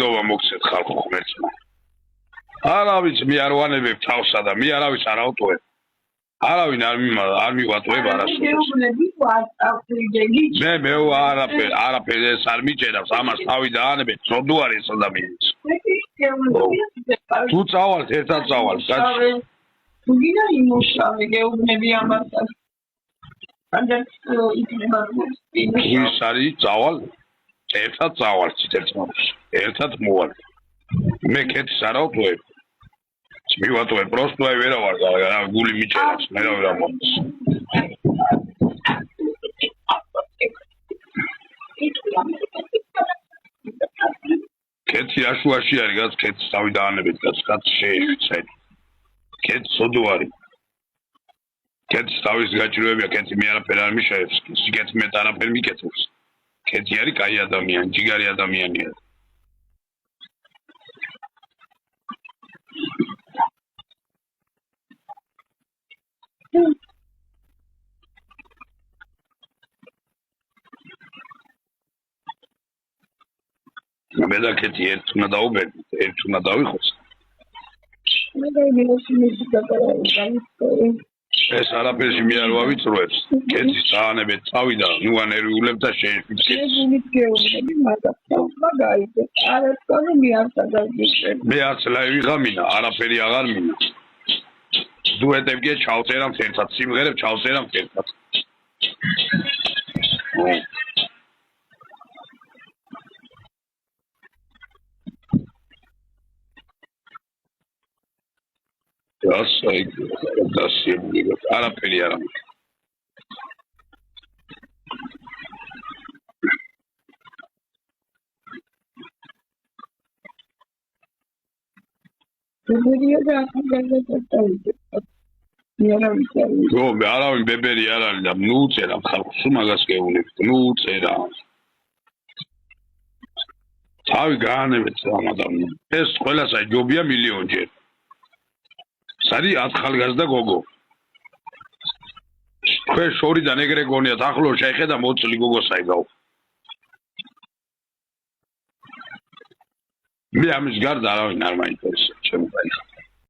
ნობა მოგცეთ ხალხო ღმერთმა. არავის მე არ ვანებებ თავსა და მე არავის არ ავტოებ. არავინ არ მივატოებ არასოდეს. მე არაფერ ეს არ მიჭერავს ამას თავი დაანებეთ სოდო არის ადამიანს. თუ წავალთ ერთად წავალთ კაცი. თუ გინდა იმუშავე გეუბნები ამასაც. ანდაც იქნება ის არის წავალ ერთად წავალ ციტერწმავს ერთად მოვალ მე კეთს არ ავტოებ მივატოებ просто აი ვერა ვარ გული მიჭერავს მე რა ვერა მომს კეთი აშუაში არის გაც კეთს თავი დაანებეთ გაც შეეშიცეთ კეთს სოდო არის კეთს თავის გაჭირვებია კეთი მე არაფერ არ მიშაებს კეთს მე არაფერ მიკეთებს კეთი არის კაი ადამიანი ჯიგარი ადამიანია მე და კეთი ერთ უნდა დაუბედით ერთ უნდა დავიხოს მე გაიგებინოს გაკარაო ეს არაფერში მე არ ვავიწროებს კეთის წაანებეთ წავი და ნუ ანერვიულებ და შეეშვით მე არც ლაივი ღამინა არაფერი აღარ მინა დუეტებგე ჩავწერამთ ერთად სიმღერებ ჩავწერამთ ერთად არაფერი არ ამი არავინ ბებერი არ არის და ნუ წერა ხალხს მაგას გეუბნებით ნუ წერა თავი გაანებეთ ამ ადამიანს ეს ყველასა ჯობია მილიონჯერ სარი ახალგაზრდა გოგო თქვენ შორიდან ეგრე გონიათ ახლო შეხედა მოწლი გოგოსაი გაუ მე ამის გარდა არავინ არ მაინტერესებს ჩემო კაი